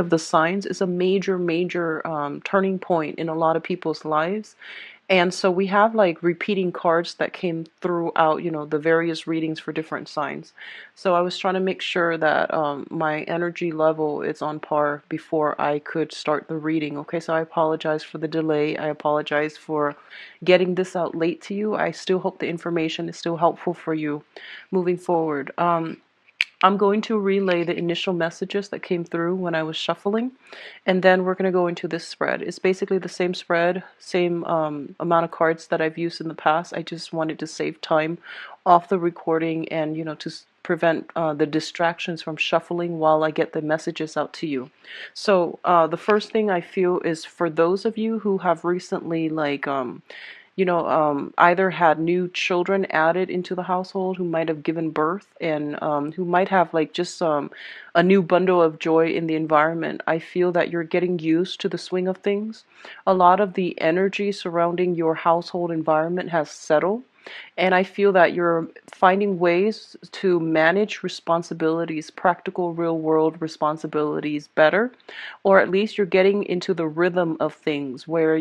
of the signs is a major turning point in a lot of people's lives. And so we have like repeating cards that came throughout, the various readings for different signs. So I was trying to make sure that my energy level is on par before I could start the reading. Okay, so I apologize for the delay. I apologize for getting this out late to you. I still hope the information is still helpful for you moving forward. I'm going to relay the initial messages that came through when I was shuffling, and then we're going to go into this spread. It's basically the same spread, same amount of cards that I've used in the past. I just wanted to save time off the recording and, to prevent the distractions from shuffling while I get the messages out to you. So the first thing I feel is for those of you who have recently, like, either had new children added into the household, who might have given birth, and who might have like just a new bundle of joy in the environment. I feel that you're getting used to the swing of things. A lot of the energy surrounding your household environment has settled. And I feel that you're finding ways to manage responsibilities, practical real world responsibilities better, or at least you're getting into the rhythm of things where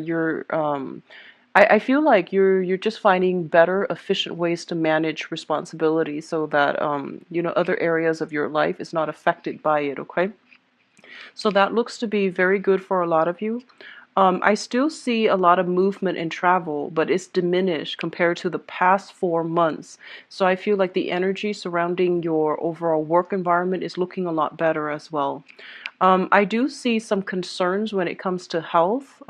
I feel like you're just finding better, efficient ways to manage responsibility so that other areas of your life is not affected by it. Okay, so that looks to be very good for a lot of you. I still see a lot of movement and travel, but it's diminished compared to the past 4 months. So I feel like the energy surrounding your overall work environment is looking a lot better as well. I do see some concerns when it comes to health.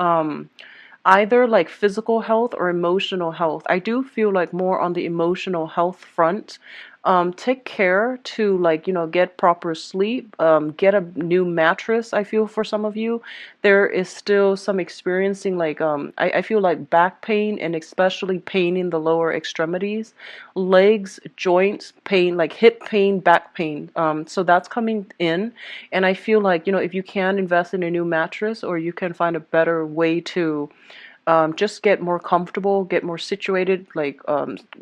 Either like physical health or emotional health. I do feel like more on the emotional health front. Take care to, like, get proper sleep, get a new mattress. I feel for some of you, there is still some experiencing like, I feel like back pain and especially pain in the lower extremities, legs, joints pain, like hip pain, back pain. So that's coming in. And I feel like, if you can invest in a new mattress or you can find a better way to just get more comfortable, get more situated, like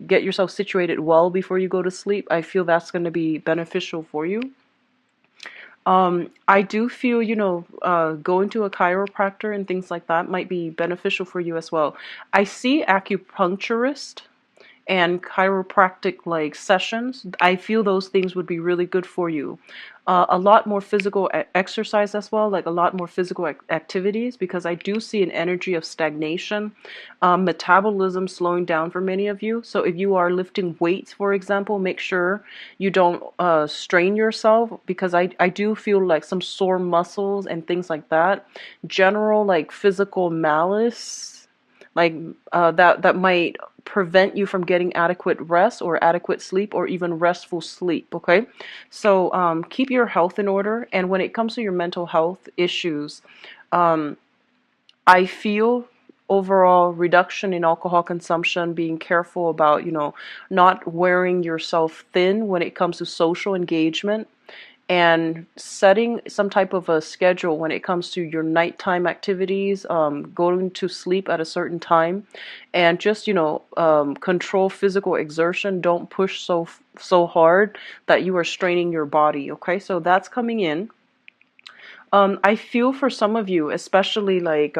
get yourself situated well before you go to sleep. I feel that's going to be beneficial for you. I do feel, going to a chiropractor and things like that might be beneficial for you as well. I see acupuncturist and chiropractic like sessions. I feel those things would be really good for you. A lot more physical exercise as well, like a lot more physical activities, because I do see an energy of stagnation, metabolism slowing down for many of you. So if you are lifting weights, for example, make sure you don't strain yourself, because I do feel like some sore muscles and things like that. General like physical malice, like that might prevent you from getting adequate rest or adequate sleep or even restful sleep. Okay, so keep your health in order. And when it comes to your mental health issues, um, I feel overall reduction in alcohol consumption, being careful about, not wearing yourself thin when it comes to social engagement, and setting some type of a schedule when it comes to your nighttime activities, going to sleep at a certain time, and just, control physical exertion. Don't push so hard that you are straining your body. Okay, so that's coming in. I feel for some of you, especially like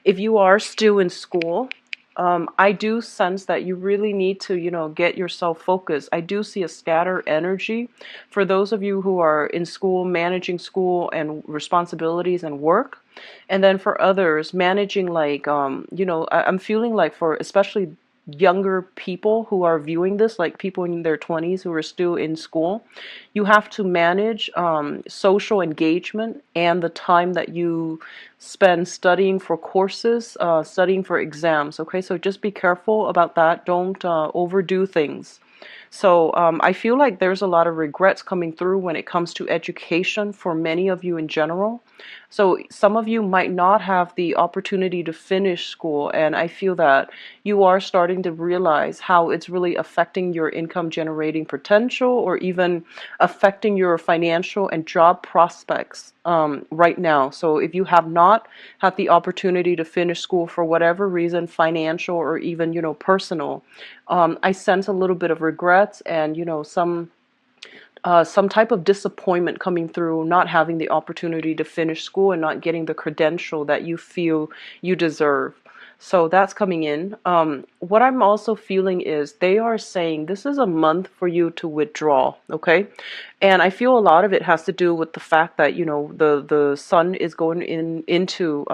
if you are still in school, I do sense that you really need to, get yourself focused. I do see a scattered energy for those of you who are in school, managing school and responsibilities and work. And then for others, managing like, I'm feeling like for especially younger people who are viewing this, like people in their 20s who are still in school, you have to manage social engagement and the time that you spend studying for courses, studying for exams. Okay, so just be careful about that. Don't overdo things. So I feel like there's a lot of regrets coming through when it comes to education for many of you in general. So some of you might not have the opportunity to finish school, and I feel that you are starting to realize how it's really affecting your income generating potential, or even affecting your financial and job prospects right now. So if you have not had the opportunity to finish school for whatever reason, financial or even, personal, I sense a little bit of regrets and, some some type of disappointment coming through not having the opportunity to finish school and not getting the credential that you feel you deserve. So that's coming in. What I'm also feeling is they are saying this is a month for you to withdraw, okay? And I feel a lot of it has to do with the fact that, the sun is going into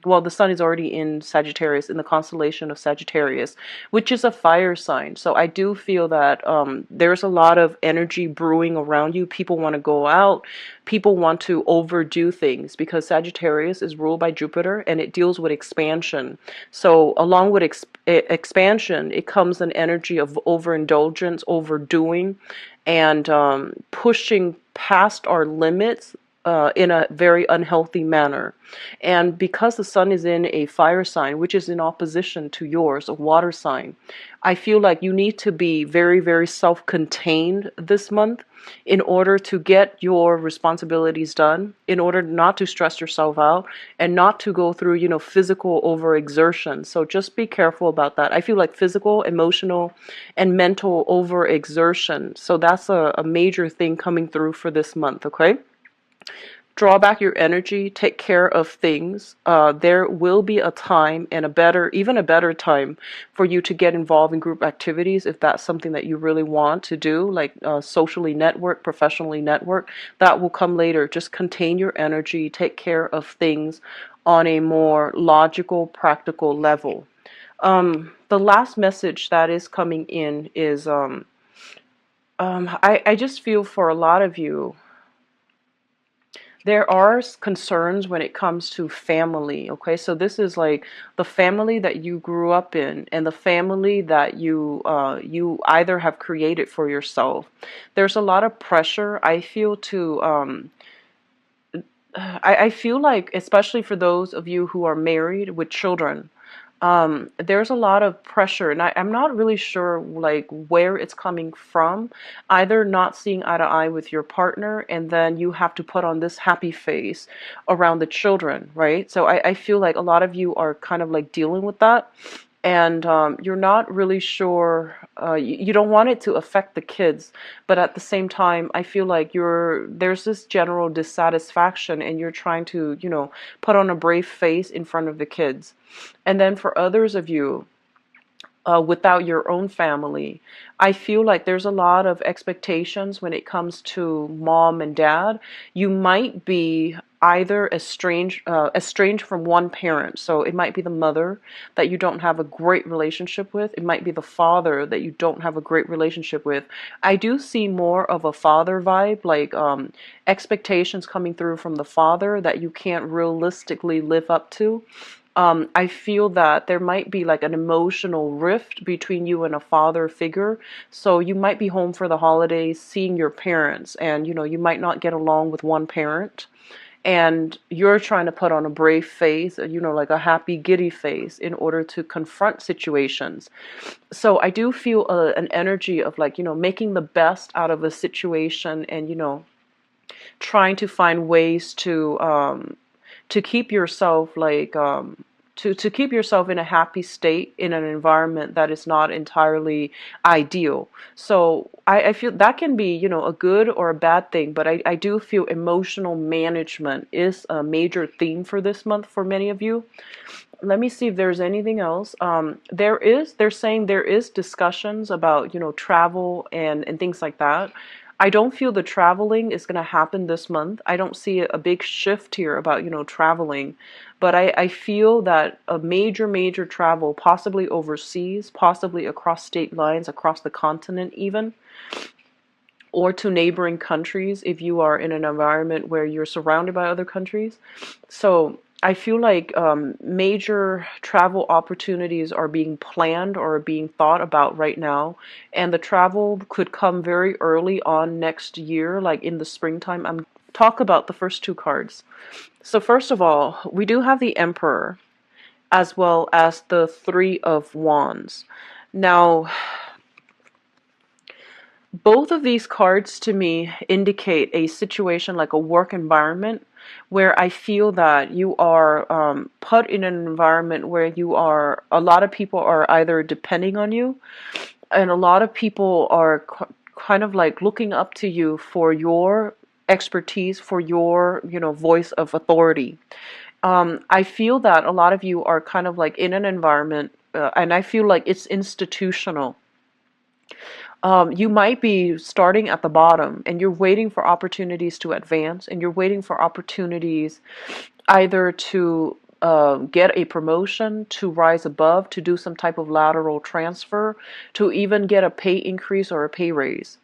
well, the sun is already in Sagittarius, in the constellation of Sagittarius, which is a fire sign. So I do feel that there's a lot of energy brewing around you. People want to go out. People want to overdo things because Sagittarius is ruled by Jupiter and it deals with expansion. So along with expansion, it comes an energy of overindulgence, overdoing, and pushing past our limits in a very unhealthy manner. And because the sun is in a fire sign, which is in opposition to yours, a water sign, I feel like you need to be very, very self-contained this month in order to get your responsibilities done, in order not to stress yourself out and not to go through, physical overexertion. So just be careful about that. I feel like physical, emotional, and mental overexertion. So that's a major thing coming through for this month, okay? Draw back your energy, take care of things. There will be a time and even a better time for you to get involved in group activities if that's something that you really want to do, like socially network, professionally network. That will come later. Just contain your energy, take care of things on a more logical, practical level. The last message that is coming in is I just feel for a lot of you, there are concerns when it comes to family, okay? So this is like the family that you grew up in and the family that you either have created for yourself. There's a lot of pressure, I feel, to I feel like, especially for those of you who are married with children, there's a lot of pressure, and I'm not really sure like where it's coming from. Either not seeing eye to eye with your partner, and then you have to put on this happy face around the children, right? So I feel like a lot of you are kind of like dealing with that, and you're not really sure. You don't want it to affect the kids, but at the same time, I feel like there's this general dissatisfaction, and you're trying to, put on a brave face in front of the kids. And then for others of you, without your own family, I feel like there's a lot of expectations when it comes to mom and dad. You might be either estranged from one parent. So it might be the mother that you don't have a great relationship with. It might be the father that you don't have a great relationship with. I do see more of a father vibe, like expectations coming through from the father that you can't realistically live up to. I feel that there might be like an emotional rift between you and a father figure. So you might be home for the holidays, seeing your parents, and you might not get along with one parent. And you're trying to put on a brave face, like a happy, giddy face in order to confront situations. So I do feel an energy of like, making the best out of a situation and, trying to find ways to keep yourself like to keep yourself in a happy state in an environment that is not entirely ideal. So I feel that can be, a good or a bad thing, but I do feel emotional management is a major theme for this month for many of you. Let me see if there's anything else. They're saying there is discussions about, travel and things like that. I don't feel the traveling is going to happen this month. I don't see a big shift here about, traveling, but I feel that a major, major travel, possibly overseas, possibly across state lines, across the continent even, or to neighboring countries if you are in an environment where you're surrounded by other countries. So I feel like major travel opportunities are being planned or being thought about right now, and the travel could come very early on next year, like in the springtime. I'm talk about the first two cards. So first of all, we do have the Emperor as well as the Three of Wands. Now, both of these cards to me indicate a situation like a work environment where I feel that you are put in an environment where a lot of people are either depending on you, and a lot of people are kind of like looking up to you for your expertise, for your, voice of authority. I feel that a lot of you are kind of like in an environment, and I feel like it's institutional. You might be starting at the bottom and you're waiting for opportunities to advance, and you're waiting for opportunities either to get a promotion, to rise above, to do some type of lateral transfer, to even get a pay increase or a pay raise.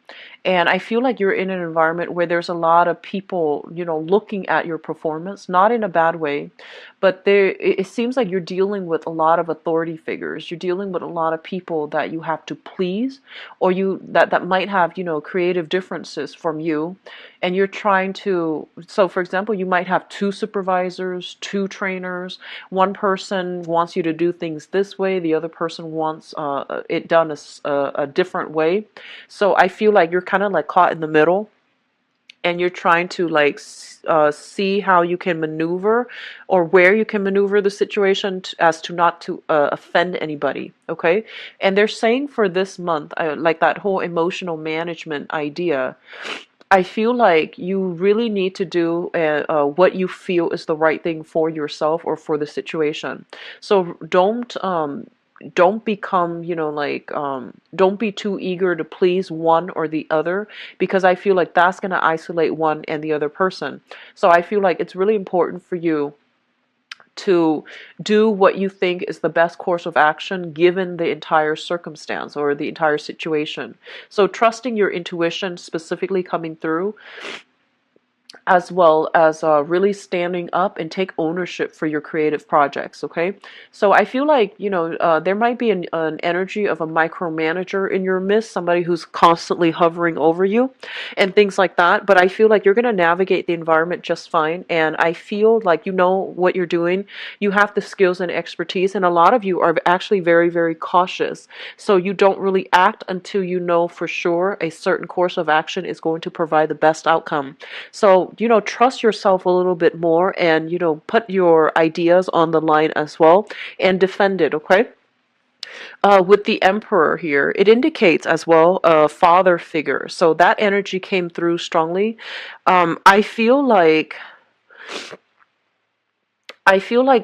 And I feel like you're in an environment where there's a lot of people, looking at your performance, not in a bad way, but it seems like you're dealing with a lot of authority figures. You're dealing with a lot of people that you have to please, or that might have, creative differences from you. And you're trying to, so for example, you might have two supervisors, two trainers. One person wants you to do things this way, the other person wants it done a different way. So I feel like you're kind of like caught in the middle, and you're trying to like see how you can maneuver, or where you can maneuver the situation as to not to offend anybody. Okay. And they're saying for this month, like that whole emotional management idea, I feel like you really need to do what you feel is the right thing for yourself or for the situation. So don't become, don't be too eager to please one or the other, because I feel like that's going to isolate one and the other person. So I feel like it's really important for you to do what you think is the best course of action given the entire circumstance or the entire situation. So trusting your intuition specifically coming through, as well as really standing up and take ownership for your creative projects. Okay, so I feel like there might be an energy of a micromanager in your midst, somebody who's constantly hovering over you and things like that, but I feel like you're going to navigate the environment just fine. And I feel like you know what you're doing, you have the skills and expertise, and a lot of you are actually very, very cautious, so you don't really act until you know for sure a certain course of action is going to provide the best outcome. So trust yourself a little bit more, and, put your ideas on the line as well and defend it, okay? With the Emperor here, it indicates as well a father figure. So that energy came through strongly. I feel like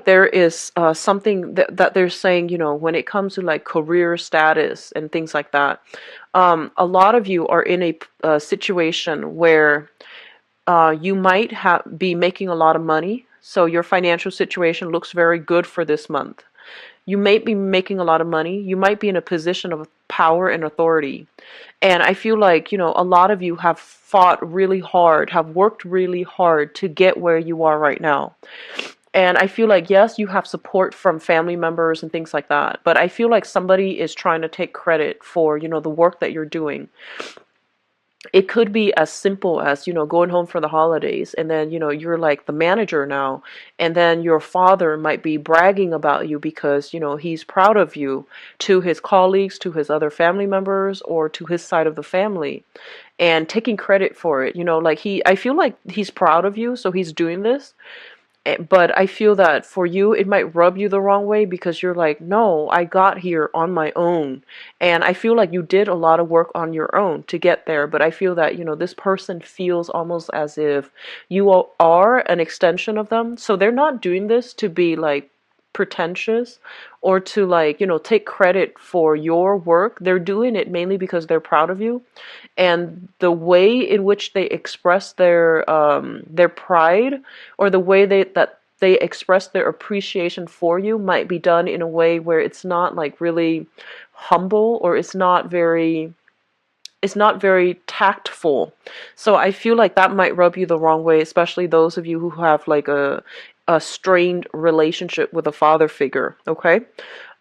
there is something that they're saying, when it comes to like career status and things like that. A lot of you are in a situation where you might be making a lot of money, so your financial situation looks very good for this month. You may be making a lot of money. You might be in a position of power and authority. And I feel like, a lot of you have fought really hard, have worked really hard to get where you are right now. And I feel like, yes, you have support from family members and things like that, but I feel like somebody is trying to take credit for, the work that you're doing. It could be as simple as, going home for the holidays, and then, you're like the manager now, and then your father might be bragging about you because, he's proud of you to his colleagues, to his other family members, or to his side of the family, and taking credit for it. I feel like he's proud of you, so he's doing this. But I feel that for you, it might rub you the wrong way, because you're like, no, I got here on my own. And I feel like you did a lot of work on your own to get there. But I feel that, this person feels almost as if you are an extension of them. So they're not doing this to be like pretentious or to like, take credit for your work. They're doing it mainly because they're proud of you. And the way in which they express their pride, or the way that they express their appreciation for you, might be done in a way where it's not like really humble, or it's not very tactful. So I feel like that might rub you the wrong way, especially those of you who have like a strained relationship with a father figure. Okay.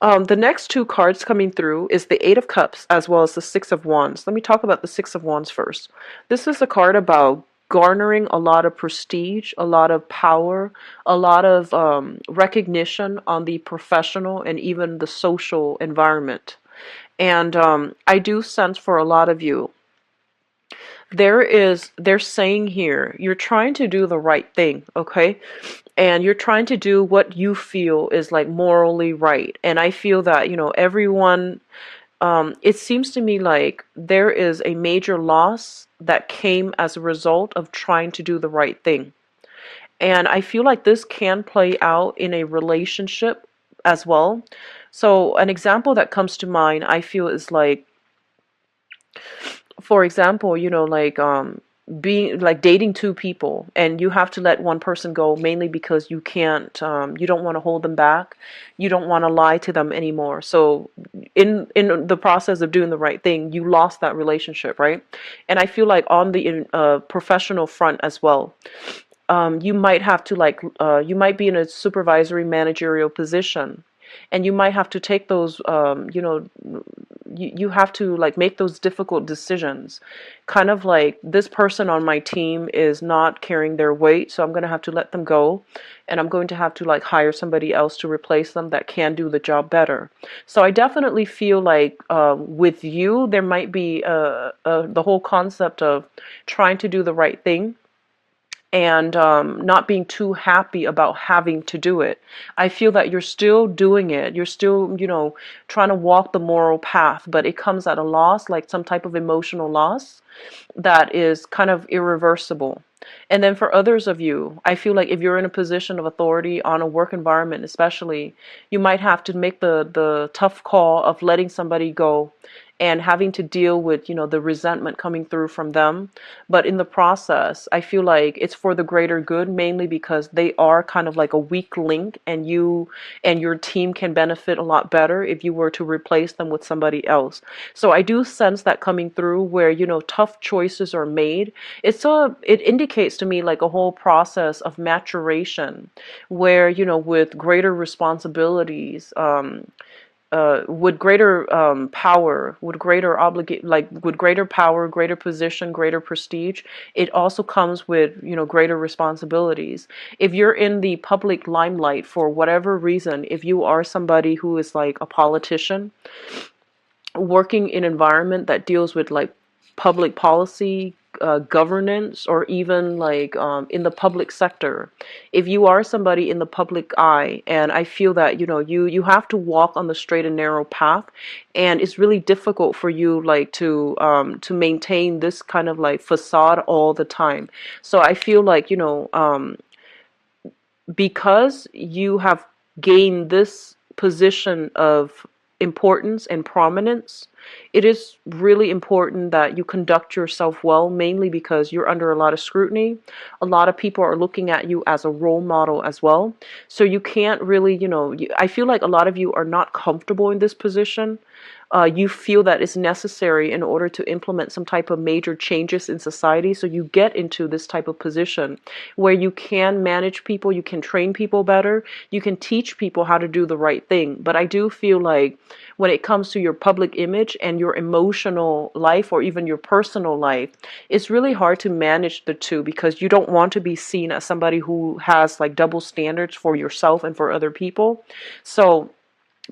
The next two cards coming through is the Eight of Cups as well as the Six of Wands. Let me talk about the Six of Wands first. This is a card about garnering a lot of prestige, a lot of power, a lot of recognition on the professional and even the social environment. And I do sense for a lot of you, they're saying here, you're trying to do the right thing, okay? And you're trying to do what you feel is like morally right. And I feel that, everyone it seems to me like there is a major loss that came as a result of trying to do the right thing. And I feel like this can play out in a relationship as well. So, an example that comes to mind, I feel, is like, for example, like being like dating two people, and you have to let one person go mainly because you can't, you don't want to hold them back, you don't want to lie to them anymore. So in the process of doing the right thing, you lost that relationship, right? And I feel like on the professional front as well, you might have to like you might be in a supervisory managerial position, and you might have to take those you have to like make those difficult decisions, kind of like, this person on my team is not carrying their weight, so I'm going to have to let them go, and I'm going to have to like hire somebody else to replace them that can do the job better. So I definitely feel like with you there might be the whole concept of trying to do the right thing, and not being too happy about having to do it. I feel that you're still doing it. You're still, trying to walk the moral path, but it comes at a loss, like some type of emotional loss that is kind of irreversible. And then for others of you, I feel like if you're in a position of authority on a work environment, especially, you might have to make the tough call of letting somebody go and having to deal with, the resentment coming through from them. But in the process, I feel like it's for the greater good, mainly because they are kind of like a weak link, and you and your team can benefit a lot better if you were to replace them with somebody else. So I do sense that coming through, where, tough choices are made. It indicates to me like a whole process of maturation, where, with greater responsibilities, with greater power, with greater with greater power, greater position, greater prestige, it also comes with, greater responsibilities. If you're in the public limelight for whatever reason, if you are somebody who is like a politician, working in an environment that deals with like public policy, governance, or even like in the public sector, if you are somebody in the public eye, and I feel that, you have to walk on the straight and narrow path, and it's really difficult for you like to maintain this kind of like facade all the time. So I feel like, because you have gained this position of importance and prominence, it is really important that you conduct yourself well, mainly because you're under a lot of scrutiny. A lot of people are looking at you as a role model as well. So you can't really, I feel like a lot of you are not comfortable in this position. You feel that it's necessary in order to implement some type of major changes in society. So you get into this type of position where you can manage people, you can train people better, you can teach people how to do the right thing. But I do feel like when it comes to your public image and your emotional life, or even your personal life, it's really hard to manage the two, because you don't want to be seen as somebody who has like double standards for yourself and for other people. So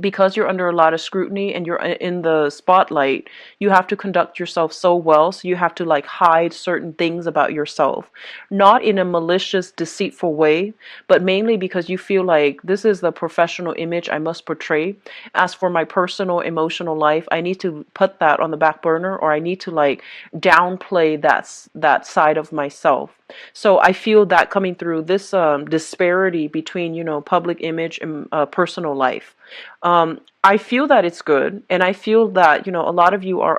because you're under a lot of scrutiny and you're in the spotlight, you have to conduct yourself so well. So you have to like hide certain things about yourself, not in a malicious, deceitful way, but mainly because you feel like this is the professional image I must portray. As for my personal emotional life, I need to put that on the back burner, or I need to like downplay that side of myself. So I feel that coming through this disparity between, public image and personal life. I feel that it's good, and I feel that, a lot of you are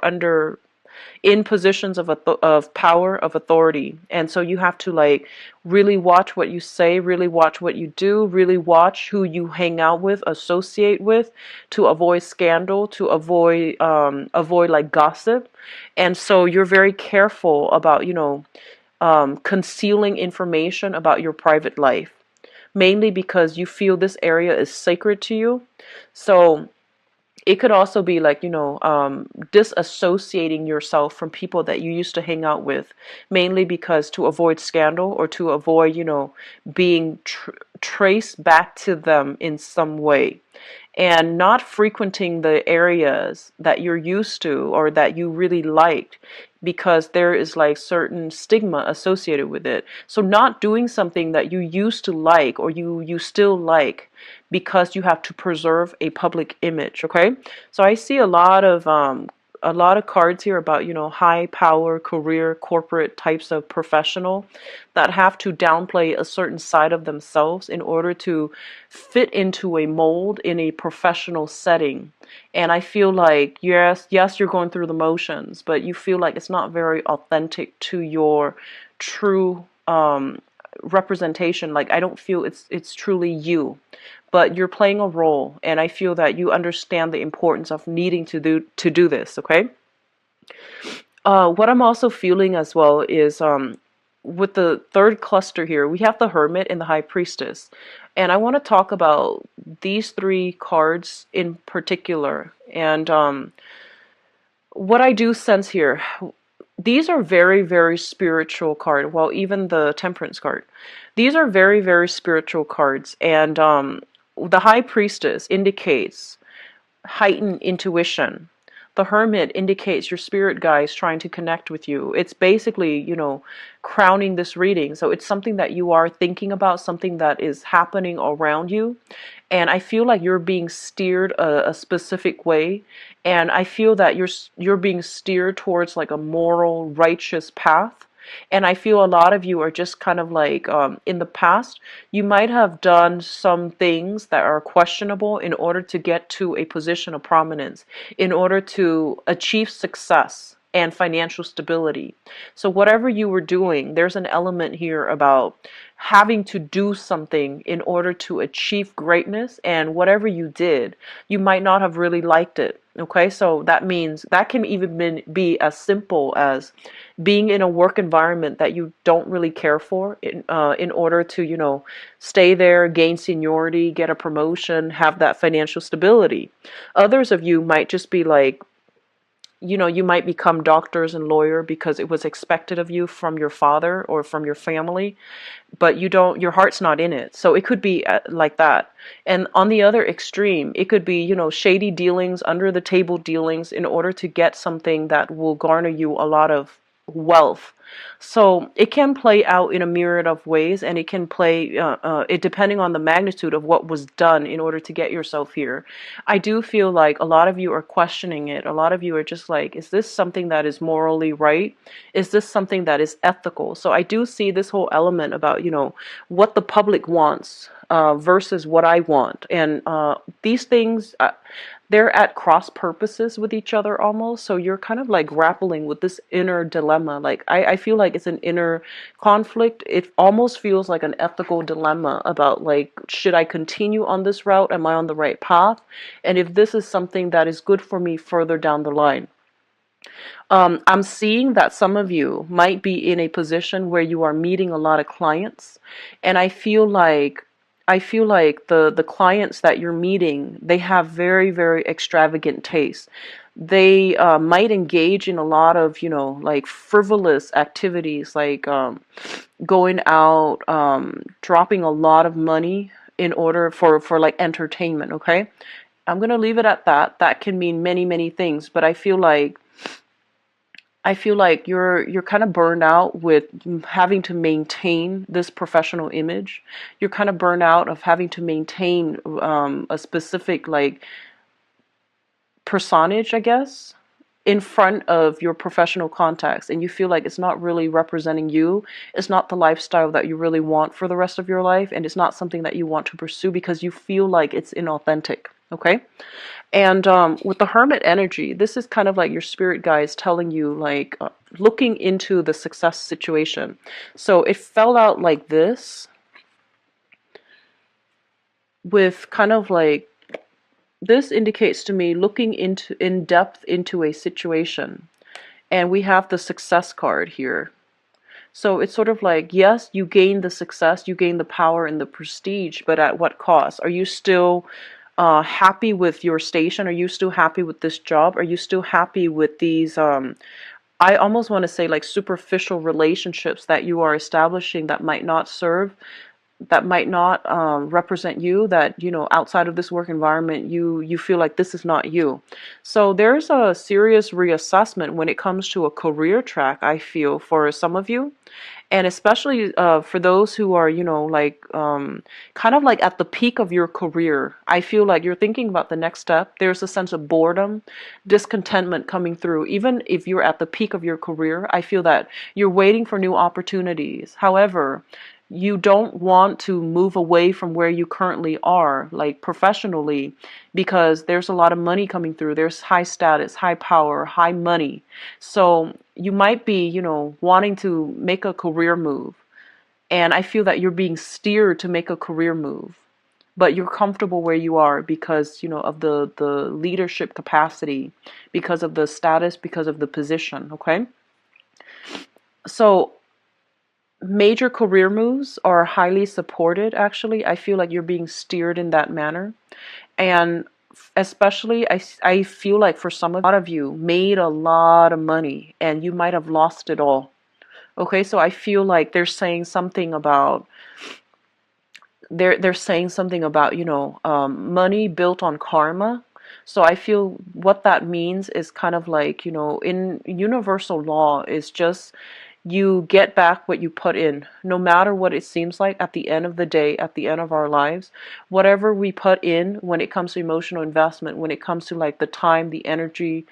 in positions of power, of authority, and so you have to like really watch what you say, really watch what you do, really watch who you hang out with, associate with, to avoid scandal, to avoid like gossip. And so you're very careful about, concealing information about your private life, mainly because you feel this area is sacred to you. So it could also be like, disassociating yourself from people that you used to hang out with, mainly because to avoid scandal, or to avoid, being traced back to them in some way, and not frequenting the areas that you're used to or that you really liked, because there is like certain stigma associated with it. So not doing something that you used to like or you still like because you have to preserve a public image, okay? So I see a lot of cards here about, you know, high power, career, corporate types of professional that have to downplay a certain side of themselves in order to fit into a mold in a professional setting. And I feel like, yes, you're going through the motions, but you feel like it's not very authentic to your true representation. Like, I don't feel it's truly you, but you're playing a role, and I feel that you understand the importance of needing to do this, okay? What I'm also feeling as well is with the third cluster here, we have the Hermit and the High Priestess. And I want to talk about these three cards in particular. And what I do sense here, these are very, very spiritual cards. Well, even the Temperance card. These are very, very spiritual cards. And the High Priestess indicates heightened intuition. The Hermit indicates your spirit guides trying to connect with you. It's basically, you know, crowning this reading. So it's something that you are thinking about, something that is happening around you. And I feel like you're being steered a specific way. And I feel that you're being steered towards like a moral, righteous path. And I feel a lot of you are just kind of like, in the past, you might have done some things that are questionable in order to get to a position of prominence, in order to achieve success and financial stability. So whatever you were doing, there's an element here about having to do something in order to achieve greatness, and whatever you did, you might not have really liked it. Okay, so that means that can even be as simple as being in a work environment that you don't really care for in order to, you know, stay there, gain seniority, get a promotion, have that financial stability. Others of you might just be like, you know, you might become doctors and lawyer because it was expected of you from your father or from your family, but you don't, your heart's not in it. So it could be like that. And on the other extreme, it could be, you know, shady dealings, under the table dealings in order to get something that will garner you a lot of wealth. So it can play out in a myriad of ways, and it can play it depending on the magnitude of what was done in order to get yourself here. I do feel like a lot of you are questioning it. A lot of you are just like, is this something that is morally right? Is this something that is ethical? So I do see this whole element about, you know, what the public wants versus what I want. And these things, they're at cross purposes with each other almost. So you're kind of like grappling with this inner dilemma. Like I feel like it's an inner conflict. It almost feels like an ethical dilemma about like, should I continue on this route? Am I on the right path? And if this is something that is good for me further down the line. I'm seeing that some of you might be in a position where you are meeting a lot of clients, and I feel like the clients that you're meeting, they have very, very extravagant tastes. They might engage in a lot of, you know, like frivolous activities, like going out, dropping a lot of money in order for like entertainment. Okay, I'm gonna leave it at that. That can mean many, many things, but I feel like you're kind of burned out with having to maintain this professional image. You're kind of burned out of having to maintain a specific like personage, I guess, in front of your professional contacts, and you feel like it's not really representing you. It's not the lifestyle that you really want for the rest of your life, and it's not something that you want to pursue because you feel like it's inauthentic. Okay? And with the Hermit energy, this is kind of like your spirit guides telling you, like, looking into the success situation. So it fell out like this, with kind of like, this indicates to me looking into in depth into a situation. And we have the success card here. So it's sort of like, yes, you gain the success, you gain the power and the prestige, but at what cost? Are you still happy with your station? Are you still happy with this job? Are you still happy with these, I almost want to say like superficial relationships that you are establishing that might not serve that might not represent you, that, you know, outside of this work environment, you feel like this is not you. So there's a serious reassessment when it comes to a career track, I feel, for some of you. And especially for those who are, you know, like kind of like at the peak of your career, I feel like you're thinking about the next step. There's a sense of boredom, discontentment coming through. Even if you're at the peak of your career, I feel that you're waiting for new opportunities. However, you don't want to move away from where you currently are, like professionally, because there's a lot of money coming through. There's high status, high power, high money. So you might be, you know, wanting to make a career move. And I feel that you're being steered to make a career move. But you're comfortable where you are because, you know, of the leadership capacity, because of the status, because of the position, okay? So major career moves are highly supported, actually. I feel like you're being steered in that manner. And especially, I feel like for some of a lot of you made a lot of money and you might have lost it all. Okay, so I feel like they're saying something about, you know, money built on karma. So I feel what that means is kind of like, you know, in universal law is just you get back what you put in, no matter what it seems like at the end of the day, at the end of our lives. Whatever we put in when it comes to emotional investment, when it comes to like the time, the energy,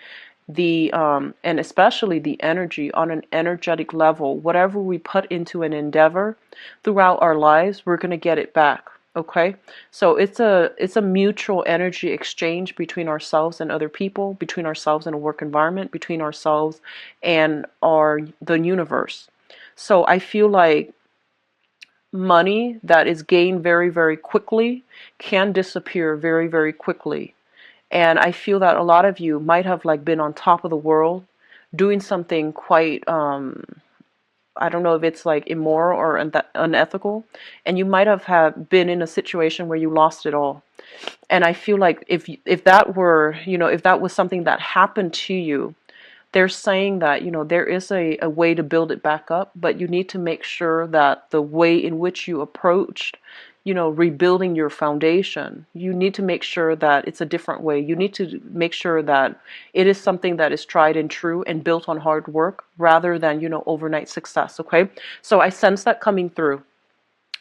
the and especially the energy on an energetic level, whatever we put into an endeavor throughout our lives, we're going to get it back. Okay, so it's a mutual energy exchange between ourselves and other people, between ourselves and a work environment, between ourselves and the universe. So I feel like money that is gained very, very quickly can disappear very, very quickly. And I feel that a lot of you might have like been on top of the world doing something quite I don't know if it's like immoral or unethical, and you might have been in a situation where you lost it all. And I feel like if that were, you know, if that was something that happened to you, they're saying that, you know, there is a way to build it back up, but you need to make sure that the way in which you approached, you know, rebuilding your foundation, you need to make sure that it's a different way. You need to make sure that it is something that is tried and true and built on hard work rather than, you know, overnight success. Okay. So I sense that coming through.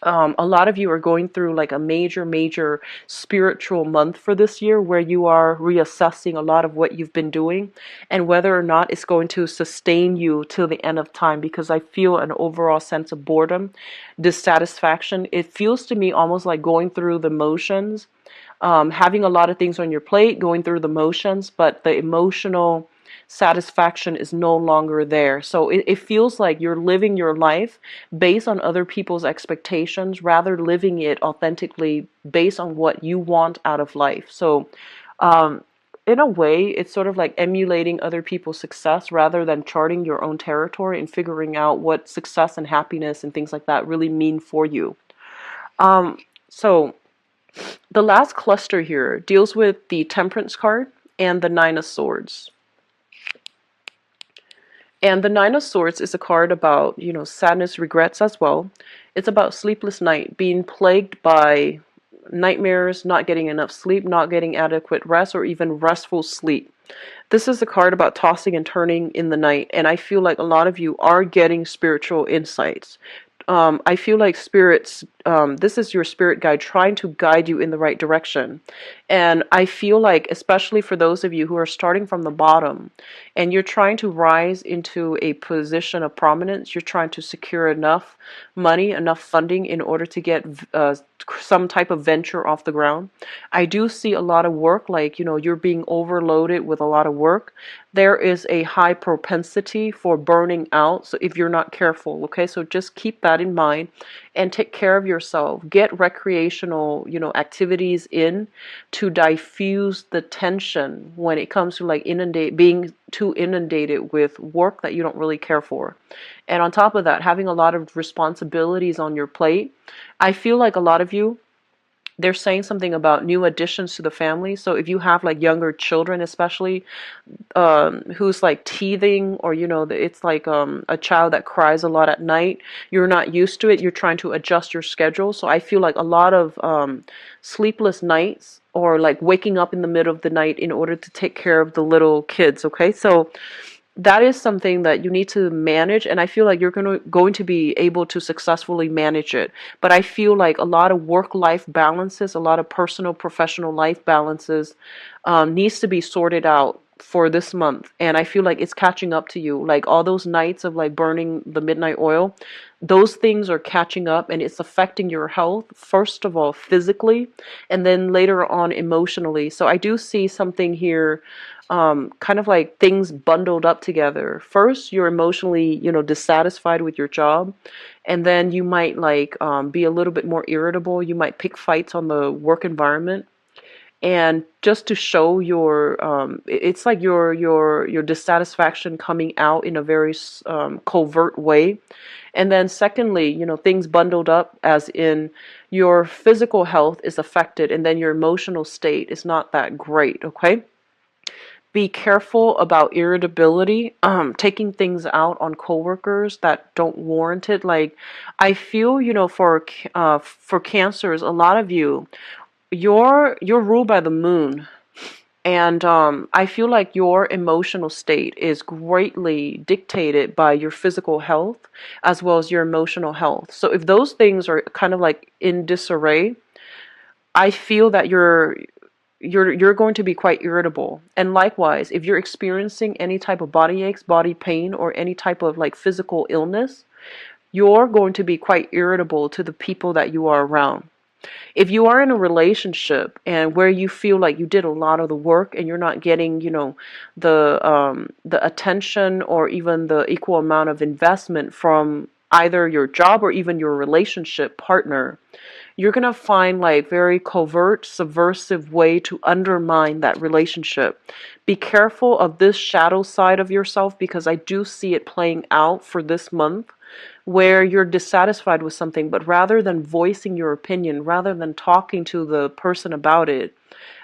A lot of you are going through like a major, major spiritual month for this year where you are reassessing a lot of what you've been doing and whether or not it's going to sustain you till the end of time, because I feel an overall sense of boredom, dissatisfaction. It feels to me almost like going through the motions, having a lot of things on your plate, going through the motions, but the emotional satisfaction is no longer there. So it feels like you're living your life based on other people's expectations rather living it authentically based on what you want out of life. So in a way, it's sort of like emulating other people's success rather than charting your own territory and figuring out what success and happiness and things like that really mean for you. So the last cluster here deals with the Temperance card and the Nine of Swords. And the Nine of Swords is a card about, you know, sadness, regrets as well. It's about sleepless night, being plagued by nightmares, not getting enough sleep, not getting adequate rest, or even restful sleep. This is a card about tossing and turning in the night, and I feel like a lot of you are getting spiritual insights. I feel like spirits, this is your spirit guide trying to guide you in the right direction. And I feel like, especially for those of you who are starting from the bottom and you're trying to rise into a position of prominence, you're trying to secure enough money, enough funding in order to get some type of venture off the ground. I do see a lot of work, like, you know, you're being overloaded with a lot of work. There is a high propensity for burning out, so if you're not careful, okay? So just keep that in mind and take care of yourself. Get recreational, you know, activities in to diffuse the tension when it comes to like being too inundated with work that you don't really care for. And on top of that, having a lot of responsibilities on your plate. I feel like a lot of you, they're saying something about new additions to the family. So if you have like younger children, especially, who's like teething, or it's like a child that cries a lot at night, you're not used to it, you're trying to adjust your schedule. So I feel like a lot of sleepless nights, or like waking up in the middle of the night in order to take care of the little kids. Okay, so that is something that you need to manage, and I feel like you're going to be able to successfully manage it. But I feel like a lot of work life balances, a lot of personal professional life balances, needs to be sorted out for this month, and I feel like it's catching up to you. Like all those nights of like burning the midnight oil, those things are catching up, and it's affecting your health, first of all physically, and then later on emotionally. So I do see something here, kind of like things bundled up together. First, you're emotionally, dissatisfied with your job, and then you might like be a little bit more irritable. You might pick fights on the work environment, and just to show your, it's like your dissatisfaction coming out in a very covert way. And then secondly, things bundled up, as in your physical health is affected, and then your emotional state is not that great. Okay, be careful about irritability, taking things out on coworkers that don't warrant it. Like, I feel, for cancers, a lot of you, you're ruled by the moon, and I feel like your emotional state is greatly dictated by your physical health as well as your emotional health. So if those things are kind of like in disarray, I feel that you're going to be quite irritable. And likewise, if you're experiencing any type of body aches, body pain, or any type of like physical illness, you're going to be quite irritable to the people that you are around. If you are in a relationship and where you feel like you did a lot of the work and you're not getting, the attention or even the equal amount of investment from either your job or even your relationship partner, you're going to find like very covert, subversive way to undermine that relationship. Be careful of this shadow side of yourself, because I do see it playing out for this month, where you're dissatisfied with something, but rather than voicing your opinion, rather than talking to the person about it,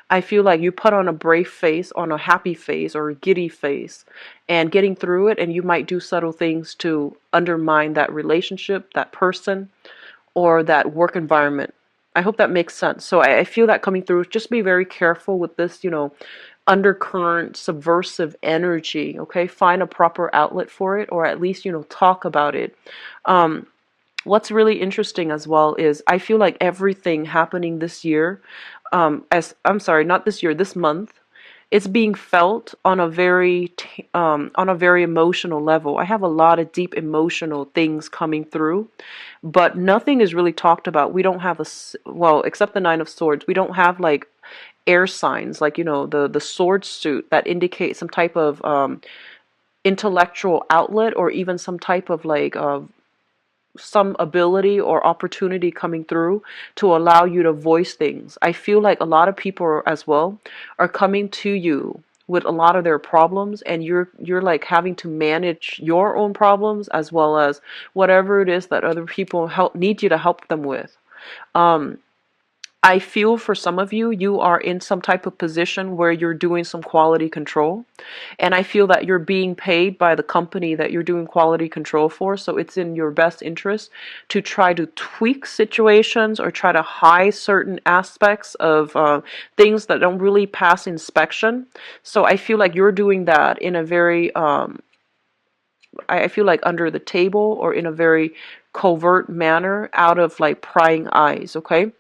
I feel like you put on a brave face, on a happy face, or a giddy face, and getting through it, and you might do subtle things to undermine that relationship, that person, or that work environment. I hope that makes sense. So I feel that coming through. Just be very careful with this, undercurrent subversive energy. Okay, find a proper outlet for it, or at least talk about it. What's really interesting as well is I feel like everything happening this year, as I'm sorry, not this year, this month, it's being felt on a very emotional level. I have a lot of deep emotional things coming through, but nothing is really talked about. We don't have well, except the Nine of Swords, we don't have like air signs, like the sword suit that indicates some type of intellectual outlet, or even some type of like some ability or opportunity coming through to allow you to voice things. I feel like a lot of people as well are coming to you with a lot of their problems, and you're like having to manage your own problems as well as whatever it is that other people need you to help them with. I feel for some of you, you are in some type of position where you're doing some quality control. And I feel that you're being paid by the company that you're doing quality control for. So it's in your best interest to try to tweak situations or try to hide certain aspects of things that don't really pass inspection. So I feel like you're doing that in a very, I feel like under the table or in a very covert manner, out of like prying eyes. Okay,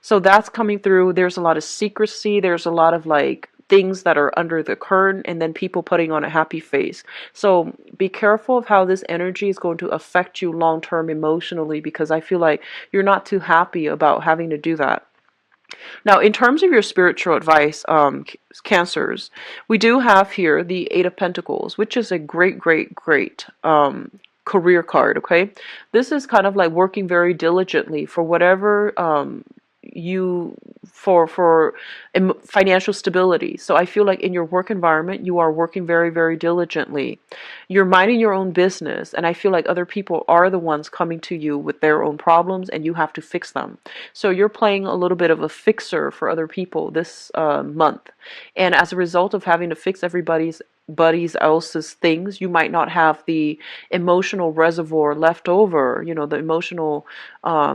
so that's coming through. There's a lot of secrecy, there's a lot of like things that are under the curtain, and then people putting on a happy face. So be careful of how this energy is going to affect you long term emotionally, because I feel like you're not too happy about having to do that. Now, in terms of your spiritual advice, Cancers, we do have here the Eight of Pentacles, which is a great, great, great career card, okay? This is kind of like working very diligently for whatever you for financial stability. So I feel like in your work environment, you are working very, very diligently. You're minding your own business, and I feel like other people are the ones coming to you with their own problems, and you have to fix them. So you're playing a little bit of a fixer for other people this month, and as a result of having to fix everybody's buddies else's things, you might not have the emotional reservoir left over, the emotional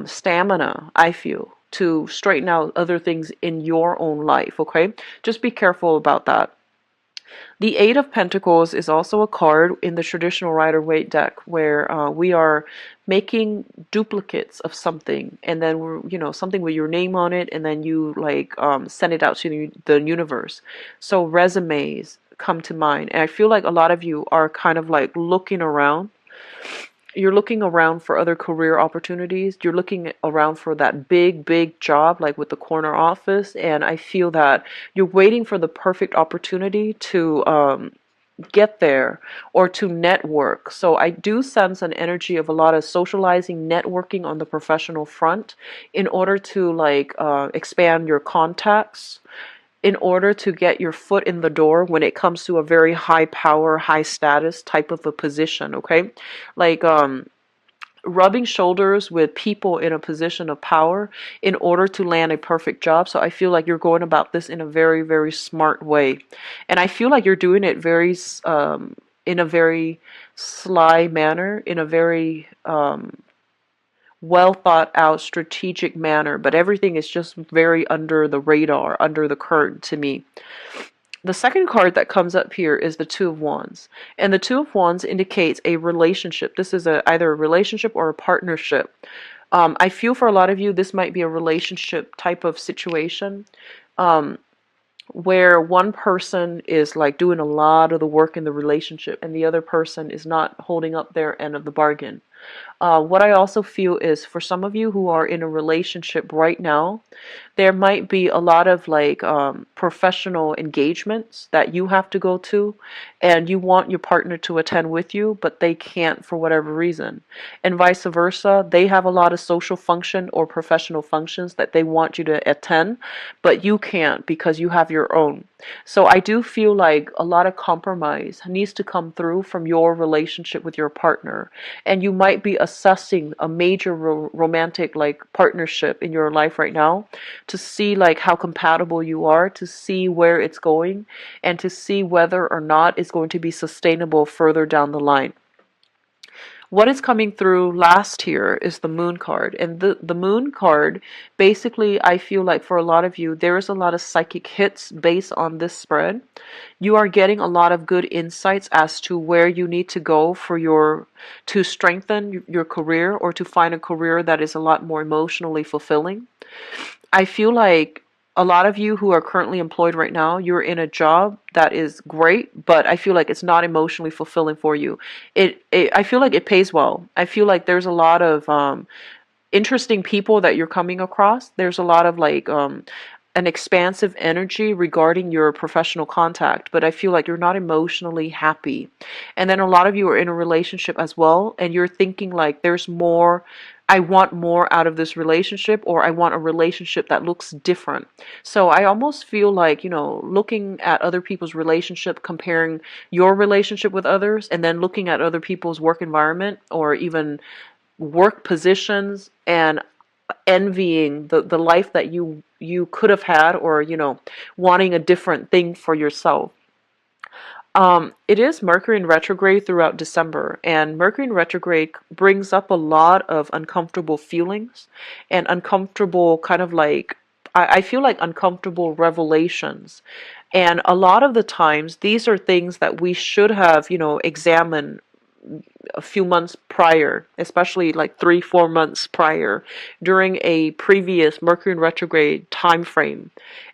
stamina, I feel, to straighten out other things in your own life, okay? Just be careful about that. The Eight of Pentacles is also a card in the traditional Rider-Waite deck where we are making duplicates of something, and then something with your name on it, and then you like send it out to the universe. So resumes come to mind, and I feel like a lot of you are kind of like looking around. You're looking around for other career opportunities. You're looking around for that big, big job, like with the corner office. And I feel that you're waiting for the perfect opportunity to get there or to network. So I do sense an energy of a lot of socializing, networking on the professional front in order to like expand your contacts, in order to get your foot in the door when it comes to a very high power, high status type of a position, okay? Like rubbing shoulders with people in a position of power in order to land a perfect job. So I feel like you're going about this in a very, very smart way. And I feel like you're doing it in a very sly manner, in a very well thought out strategic manner, but everything is just very under the radar, under the curtain to me. The second card that comes up here is the Two of Wands, and the Two of Wands indicates a relationship. This is either a relationship or a partnership. I feel for a lot of you this might be a relationship type of situation, where one person is like doing a lot of the work in the relationship and the other person is not holding up their end of the bargain. What I also feel is for some of you who are in a relationship right now, there might be a lot of like professional engagements that you have to go to, and you want your partner to attend with you, but they can't for whatever reason. And vice versa, they have a lot of social function or professional functions that they want you to attend, but you can't because you have your own. So I do feel like a lot of compromise needs to come through from your relationship with your partner, and you might be assessing a major romantic like partnership in your life right now to see like how compatible you are, to see where it's going, and to see whether or not it's going to be sustainable further down the line. What is coming through last here is the Moon card. And the Moon card, basically, I feel like for a lot of you, there is a lot of psychic hits based on this spread. You are getting a lot of good insights as to where you need to go to strengthen your career or to find a career that is a lot more emotionally fulfilling. I feel like a lot of you who are currently employed right now, you're in a job that is great, but I feel like it's not emotionally fulfilling for you. I feel like it pays well. I feel like there's a lot of interesting people that you're coming across. There's a lot of like an expansive energy regarding your professional contact, but I feel like you're not emotionally happy. And then a lot of you are in a relationship as well, and you're thinking like there's more. I want more out of this relationship, or I want a relationship that looks different. So I almost feel like, looking at other people's relationship, comparing your relationship with others, and then looking at other people's work environment or even work positions and envying the life that you could have had, or wanting a different thing for yourself. It is Mercury in retrograde throughout December, and Mercury in retrograde brings up a lot of uncomfortable feelings and uncomfortable kind of like, I feel like uncomfortable revelations. And a lot of the times, these are things that we should have, examined a few months prior, especially like 3-4 months prior, during a previous Mercury in retrograde time frame.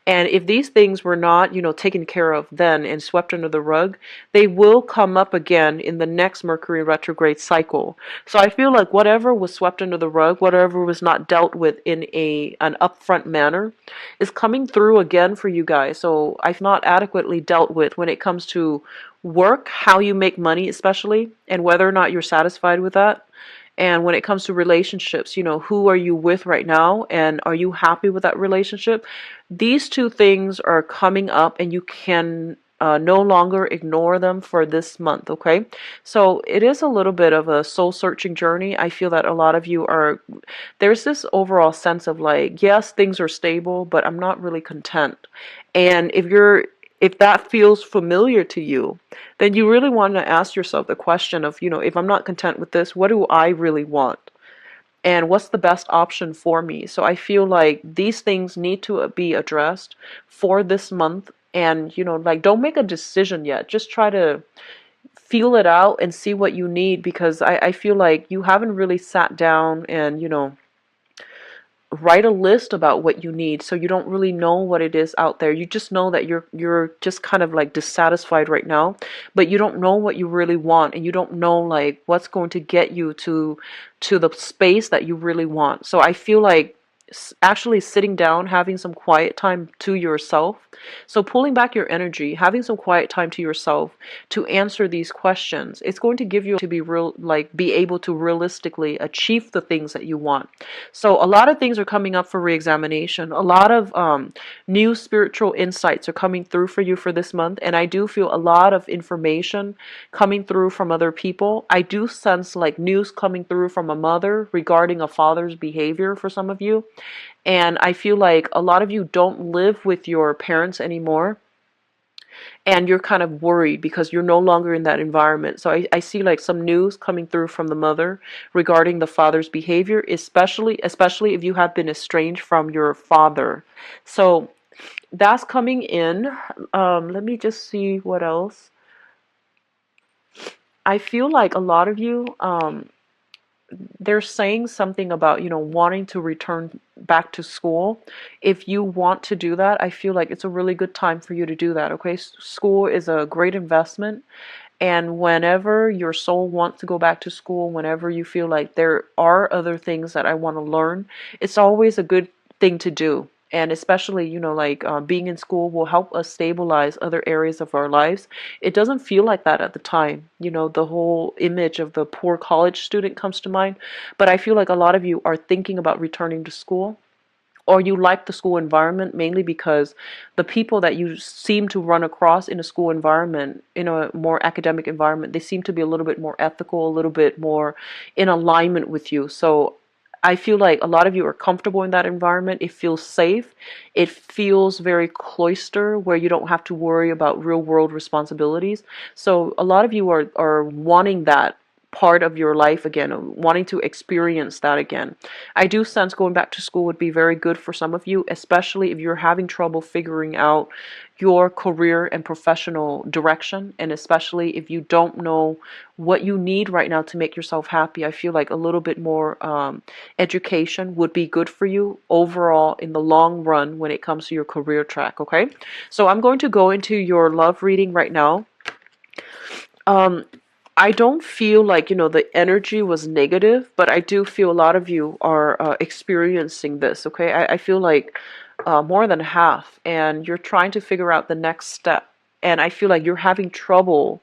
And if these things were not, taken care of then and swept under the rug, they will come up again in the next Mercury retrograde cycle. So I feel like whatever was swept under the rug, whatever was not dealt with in an upfront manner, is coming through again for you guys. So I've not adequately dealt with when it comes to work, how you make money especially, and whether or not you're satisfied with that. And when it comes to relationships, you know, who are you with right now, and are you happy with that relationship? These two things are coming up, and you can no longer ignore them for this month, okay? So it is a little bit of a soul searching journey. I feel that a lot of you are, there's this overall sense of like, yes, things are stable, but I'm not really content. And if that feels familiar to you, then you really want to ask yourself the question of, you know, if I'm not content with this, what do I really want? And what's the best option for me? So I feel like these things need to be addressed for this month. And, you know, like, don't make a decision yet. Just try to feel it out and see what you need, because I feel like you haven't really sat down and, you know, write a list about what you need, so you don't really know what it is out there. You just know that you're just kind of like dissatisfied right now, but you don't know what you really want, and you don't know like what's going to get you to the space that you really want. So I feel like actually sitting down, having some quiet time to yourself. So pulling back your energy, having some quiet time to yourself to answer these questions, it's going to give you to be real, like be able to realistically achieve the things that you want. So a lot of things are coming up for reexamination. A lot of new spiritual insights are coming through for you for this month, and I do feel a lot of information coming through from other people. I do sense like news coming through from a mother regarding a father's behavior for some of you. And I feel like a lot of you don't live with your parents anymore, and you're kind of worried because you're no longer in that environment. So I see like some news coming through from the mother regarding the father's behavior, especially if you have been estranged from your father. So that's coming in. Let me just see what else. I feel like a lot of you, they're saying something about, you know, wanting to return back to school. If you want to do that, I feel like it's a really good time for you to do that, okay? School is a great investment. And whenever your soul wants to go back to school, whenever you feel like there are other things that I want to learn, it's always a good thing to do. And especially, you know, like being in school will help us stabilize other areas of our lives. It doesn't feel like that at the time. You know, the whole image of the poor college student comes to mind. But I feel like a lot of you are thinking about returning to school, or you like the school environment mainly because the people that you seem to run across in a school environment, in a more academic environment, they seem to be a little bit more ethical, a little bit more in alignment with you. So I feel like a lot of you are comfortable in that environment. It feels safe. It feels very cloister, where you don't have to worry about real world responsibilities. So a lot of you are wanting that part of your life again, wanting to experience that again. I do sense going back to school would be very good for some of you, especially if you're having trouble figuring out your career and professional direction, and especially if you don't know what you need right now to make yourself happy. I feel like a little bit more education would be good for you overall in the long run when it comes to your career track, okay? So I'm going to go into your love reading right now. I don't feel like, you know, the energy was negative, but I do feel a lot of you are experiencing this, okay? I feel like more than half, and you're trying to figure out the next step. And I feel like you're having trouble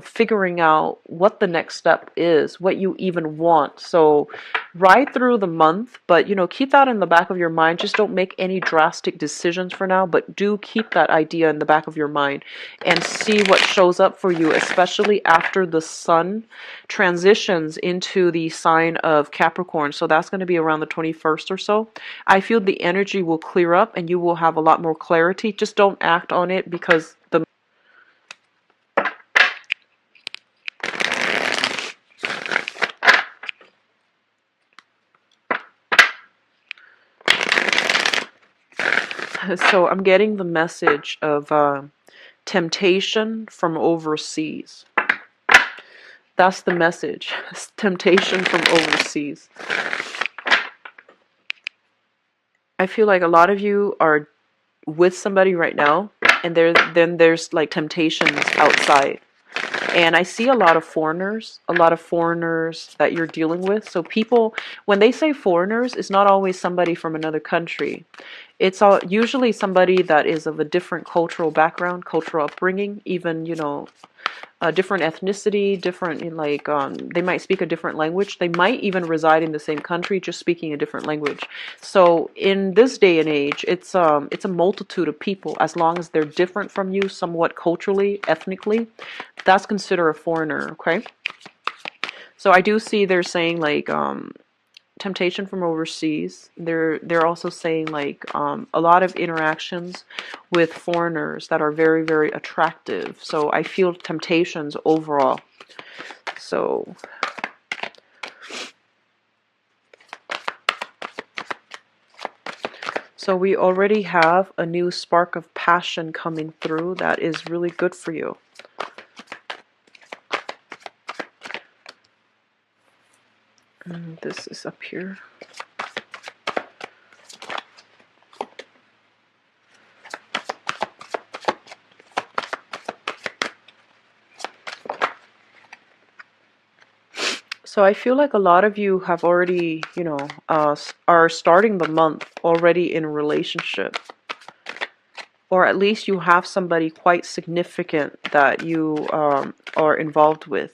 figuring out what the next step is, what you even want. So ride through the month, but, you know, keep that in the back of your mind. Just don't make any drastic decisions for now, but do keep that idea in the back of your mind and see what shows up for you, especially after the sun transitions into the sign of Capricorn. So that's going to be around the 21st or so. I feel the energy will clear up and you will have a lot more clarity. Just don't act on it, because the so I'm getting the message of temptation from overseas. That's the message. Temptation from overseas. I feel like a lot of you are with somebody right now, and then there's like temptations outside. And I see a lot of foreigners that you're dealing with. So people, when they say foreigners, it's not always somebody from another country. It's usually somebody that is of a different cultural background, cultural upbringing, even, you know, a different ethnicity, different in like they might speak a different language. They might even reside in the same country, just speaking a different language. So in this day and age, it's a multitude of people. As long as they're different from you, somewhat culturally, ethnically, that's considered a foreigner. Okay. So I do see they're saying like temptation from overseas. They're also saying like a lot of interactions with foreigners that are very, very attractive. So I feel temptations overall. So we already have a new spark of passion coming through that is really good for you. And this is up here. So I feel like a lot of you have already, you know, are starting the month already in a relationship. Or at least you have somebody quite significant that you are involved with.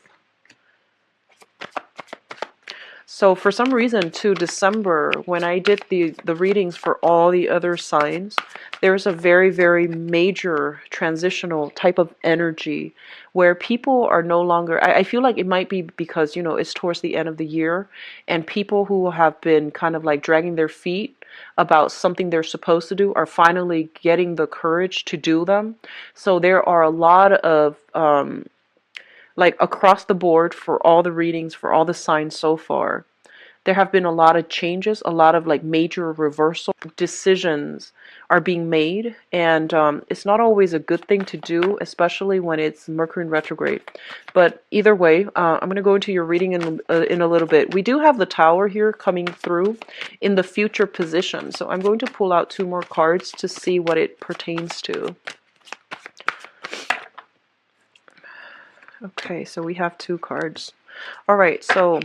So for some reason, to December, when I did the readings for all the other signs, there's a very, very major transitional type of energy where people are no longer, I feel like it might be because, you know, it's towards the end of the year, and people who have been kind of like dragging their feet about something they're supposed to do are finally getting the courage to do them. So there are a lot of like across the board for all the readings, for all the signs so far, there have been a lot of changes, a lot of like major reversal decisions are being made, and it's not always a good thing to do, especially when it's Mercury in retrograde. But either way, I'm going to go into your reading in a little bit. We do have the Tower here coming through in the future position, so I'm going to pull out 2 more cards to see what it pertains to. Okay, so we have 2 cards. All right, so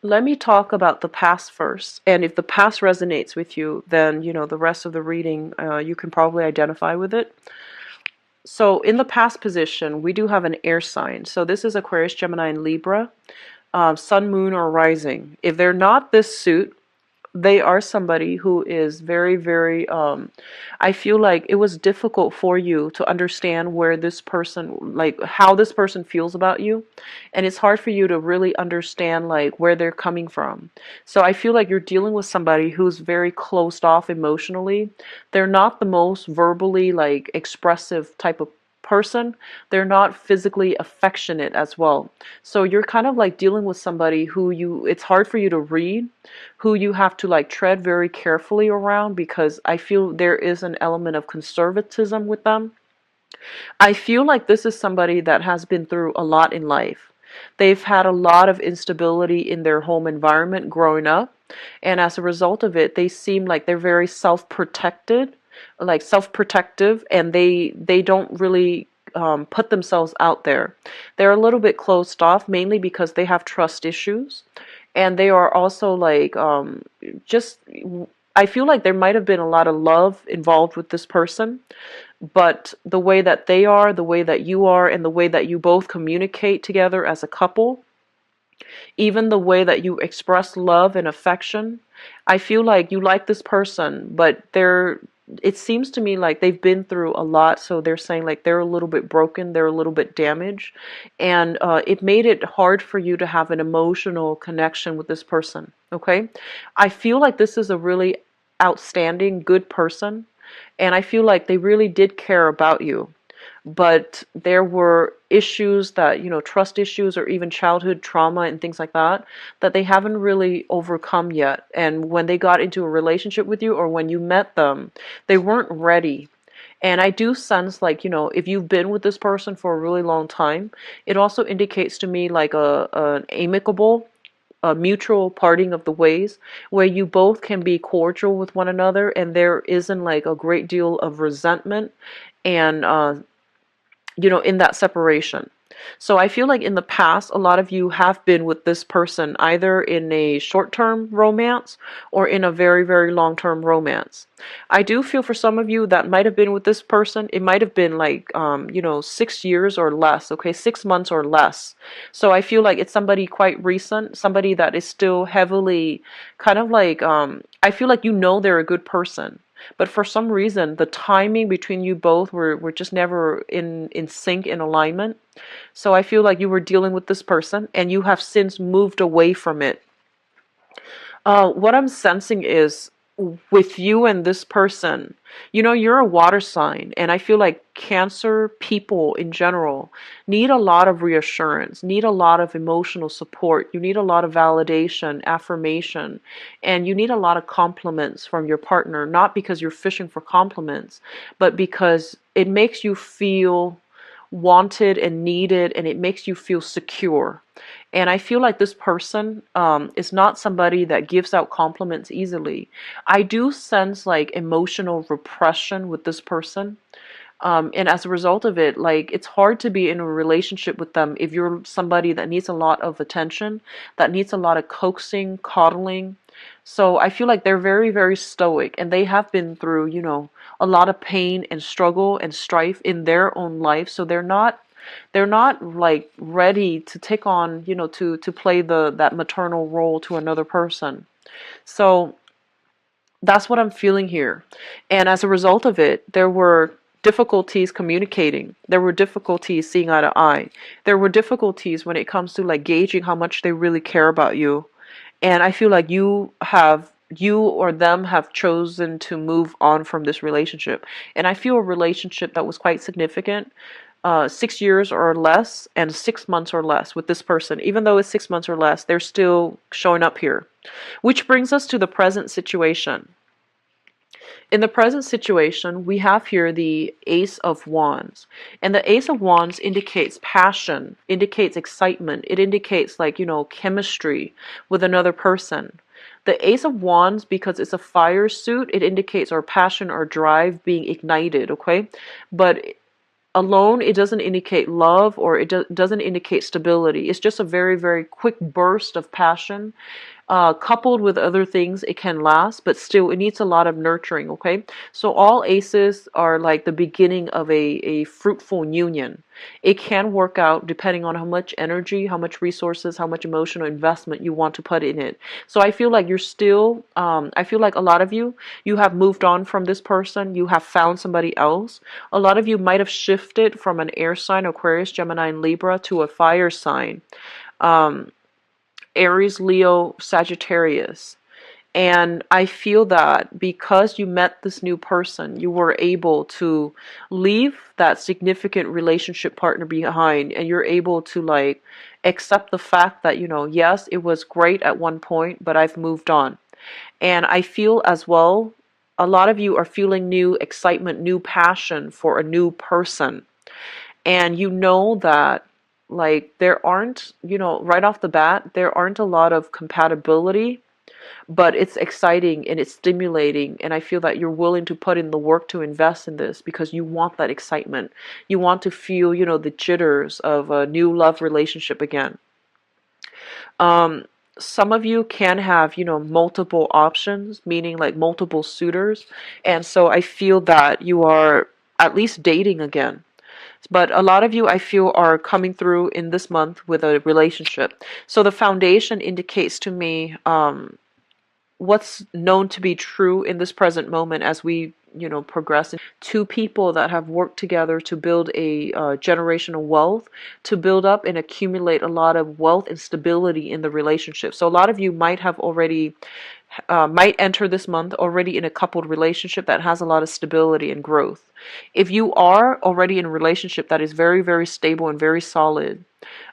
let me talk about the past first. And if the past resonates with you, then, you know, the rest of the reading, you can probably identify with it. So in the past position, we do have an air sign. So this is Aquarius, Gemini, and Libra, Sun, Moon, or Rising. If they're not this suit, they are somebody who is very, very, I feel like it was difficult for you to understand where this person, like how this person feels about you. And it's hard for you to really understand like where they're coming from. So I feel like you're dealing with somebody who's very closed off emotionally. They're not the most verbally like expressive type of person. They're not physically affectionate as well. So you're kind of like dealing with somebody who it's hard for you to read, who you have to like tread very carefully around, because I feel there is an element of conservatism with them. I feel like this is somebody that has been through a lot in life. They've had a lot of instability in their home environment growing up, and as a result of it, they seem like they're very self-protected, like self-protective, and they don't really put themselves out there. They're a little bit closed off, mainly because they have trust issues, and they are also like just. I feel like there might have been a lot of love involved with this person, but the way that they are, the way that you are, and the way that you both communicate together as a couple, even the way that you express love and affection, I feel like you like this person, but it seems to me like they've been through a lot, so they're saying like they're a little bit broken, they're a little bit damaged, and it made it hard for you to have an emotional connection with this person, okay? I feel like this is a really outstanding, good person, and I feel like they really did care about you. But there were issues that, you know, trust issues or even childhood trauma and things like that, that they haven't really overcome yet. And when they got into a relationship with you or when you met them, they weren't ready. And I do sense like, you know, if you've been with this person for a really long time, it also indicates to me like an amicable, a mutual parting of the ways where you both can be cordial with one another and there isn't like a great deal of resentment and in that separation. So I feel like in the past, a lot of you have been with this person either in a short-term romance or in a very, very long-term romance. I do feel for some of you that might have been with this person, it might have been like, 6 years or less, okay, 6 months or less. So I feel like it's somebody quite recent, somebody that is still heavily kind of like, I feel like they're a good person. But for some reason, the timing between you both were just never in sync, in alignment. So I feel like you were dealing with this person and you have since moved away from it. What I'm sensing is with you and this person, you're a water sign, and I feel like Cancer people in general need a lot of reassurance, need a lot of emotional support. You need a lot of validation, affirmation, and you need a lot of compliments from your partner, not because you're fishing for compliments, but because it makes you feel wanted and needed, and it makes you feel secure. And I feel like this person is not somebody that gives out compliments easily. I do sense like emotional repression with this person. And as a result of it, like it's hard to be in a relationship with them if you're somebody that needs a lot of attention, that needs a lot of coaxing, coddling. So I feel like they're very, very stoic, and they have been through, a lot of pain and struggle and strife in their own life. So they're not like ready to take on, to play that maternal role to another person. So that's what I'm feeling here. And as a result of it, there were difficulties communicating. There were difficulties seeing eye to eye. There were difficulties when it comes to like gauging how much they really care about you. And I feel like you or them have chosen to move on from this relationship. And I feel a relationship that was quite significant, 6 years or less and 6 months or less with this person. Even though it's 6 months or less, they're still showing up here. Which brings us to the present situation. In the present situation, we have here the Ace of Wands. And the Ace of Wands indicates passion, indicates excitement. It indicates like, chemistry with another person. The Ace of Wands, because it's a fire suit, it indicates our passion, our drive being ignited, okay? But alone, it doesn't indicate love, or it doesn't indicate stability. It's just a very, very quick burst of passion. Coupled with other things, it can last, but still, it needs a lot of nurturing, okay? So all aces are like the beginning of a fruitful union. It can work out depending on how much energy, how much resources, how much emotional investment you want to put in it. So I feel like you're still, I feel like a lot of you have moved on from this person. You have found somebody else. A lot of you might have shifted from an air sign, Aquarius, Gemini, and Libra, to a fire sign. Aries, Leo, Sagittarius. And I feel that because you met this new person, you were able to leave that significant relationship partner behind, and you're able to like accept the fact that, yes, it was great at one point, but I've moved on. And I feel as well, a lot of you are feeling new excitement, new passion for a new person. And you know that like there aren't, right off the bat, there aren't a lot of compatibility, but it's exciting and it's stimulating, and I feel that you're willing to put in the work to invest in this because you want that excitement. You want to feel, the jitters of a new love relationship again. Some of you can have, multiple options, meaning like multiple suitors, and so I feel that you are at least dating again. But a lot of you, I feel, are coming through in this month with a relationship. So the foundation indicates to me what's known to be true in this present moment as we progress. Two people that have worked together to build a generational wealth, to build up and accumulate a lot of wealth and stability in the relationship. So a lot of you might have already might enter this month already in a coupled relationship that has a lot of stability and growth. If you are already in a relationship that is very, very stable and very solid,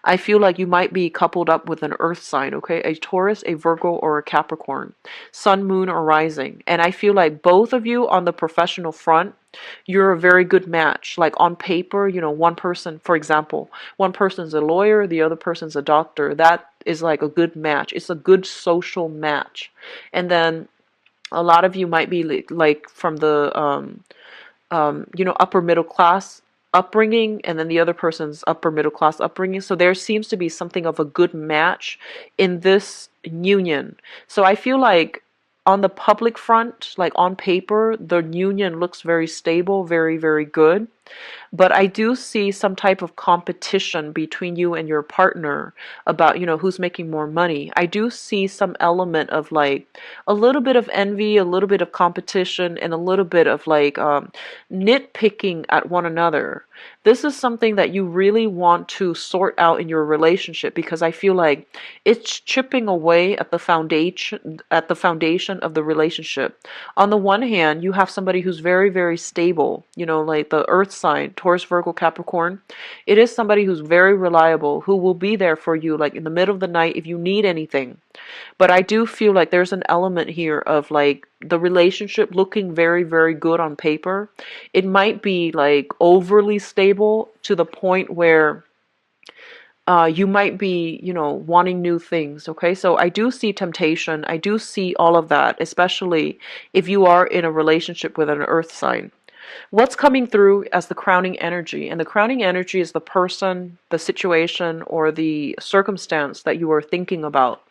I feel like you might be coupled up with an earth sign, okay? A Taurus, a Virgo, or a Capricorn. Sun, moon, or rising. And I feel like both of you on the professional front, you're a very good match. Like on paper, one person, for example, one person's a lawyer, the other person's a doctor. That is like a good match. It's a good social match. And then a lot of you might be like from the upper middle class upbringing and then the other person's upper middle class upbringing. So there seems to be something of a good match in this union. So I feel like on the public front, like on paper, the union looks very stable, very, very good. But I do see some type of competition between you and your partner about, who's making more money. I do see some element of like a little bit of envy, a little bit of competition, and a little bit of like nitpicking at one another. This is something that you really want to sort out in your relationship, because I feel like it's chipping away at the foundation of the relationship. On the one hand, you have somebody who's very, very stable, like the earth sign, Taurus, Virgo, Capricorn. It is somebody who's very reliable, who will be there for you, like in the middle of the night if you need anything. But I do feel like there's an element here of like the relationship looking very, very good on paper. It might be like overly stable to the point where you might be, wanting new things. Okay, so I do see temptation. I do see all of that, especially if you are in a relationship with an earth sign. What's coming through as the crowning energy? And the crowning energy is the person, the situation, or the circumstance that you are thinking about.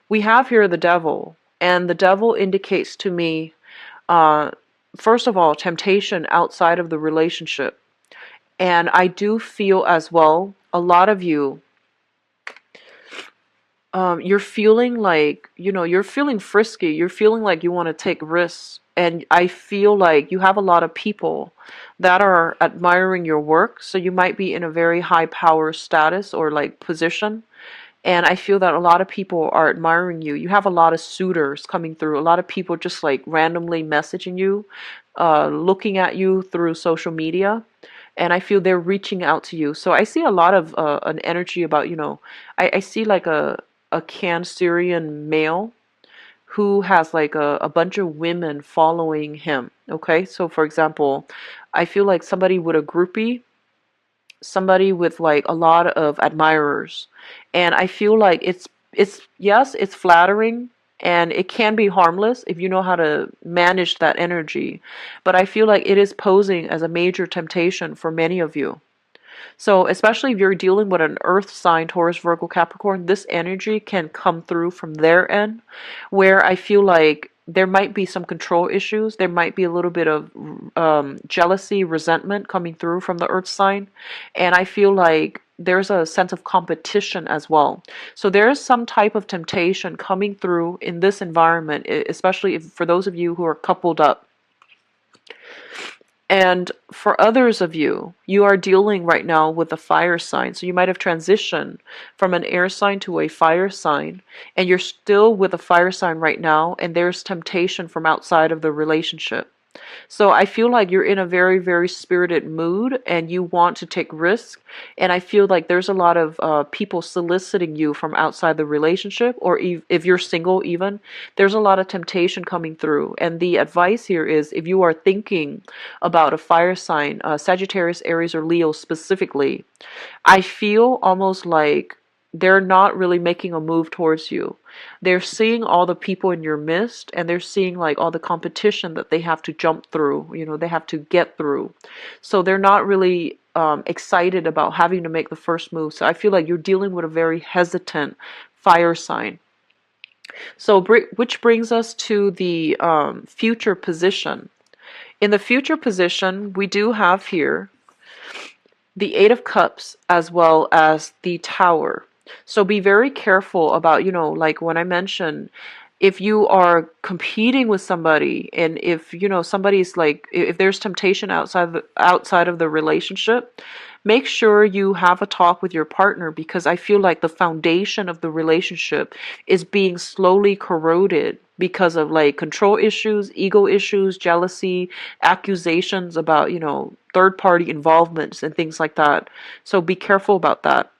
We have here the devil, and the devil indicates to me, first of all, temptation outside of the relationship. And I do feel as well, a lot of you, you're feeling like, you're feeling frisky. You're feeling like you want to take risks. And I feel like you have a lot of people that are admiring your work. So you might be in a very high power status or like position. And I feel that a lot of people are admiring you. You have a lot of suitors coming through. A lot of people just like randomly messaging you, looking at you through social media. And I feel they're reaching out to you. So I see a lot of an energy about, I see like a Cancerian male who has like a bunch of women following him. Okay, so for example, I feel like somebody with a groupie, somebody with like a lot of admirers, and I feel like it's yes, it's flattering and it can be harmless if you know how to manage that energy, but I feel like it is posing as a major temptation for many of you. So especially if you're dealing with an earth sign, Taurus, Virgo, Capricorn, this energy can come through from their end, where I feel like there might be some control issues. There might be a little bit of jealousy, resentment coming through from the earth sign. And I feel like there's a sense of competition as well. So there is some type of temptation coming through in this environment, especially if, for those of you who are coupled up. And for others of you, you are dealing right now with a fire sign. So you might have transitioned from an air sign to a fire sign, and you're still with a fire sign right now, and there's temptation from outside of the relationship. So I feel like you're in a very, very spirited mood and you want to take risks. And I feel like there's a lot of people soliciting you from outside the relationship, or if you're single even, there's a lot of temptation coming through. And the advice here is, if you are thinking about a fire sign, Sagittarius, Aries, or Leo specifically, I feel almost like they're not really making a move towards you. They're seeing all the people in your midst, and they're seeing like all the competition that they have to jump through, they have to get through. So they're not really excited about having to make the first move. So I feel like you're dealing with a very hesitant fire sign. So which brings us to the future position. In the future position, we do have here the Eight of Cups as well as the Tower. So be very careful about, like when I mentioned, if you are competing with somebody, and if, somebody's like, if there's temptation outside of the relationship, make sure you have a talk with your partner, because I feel like the foundation of the relationship is being slowly corroded because of like control issues, ego issues, jealousy, accusations about, third party involvements and things like that. So be careful about that.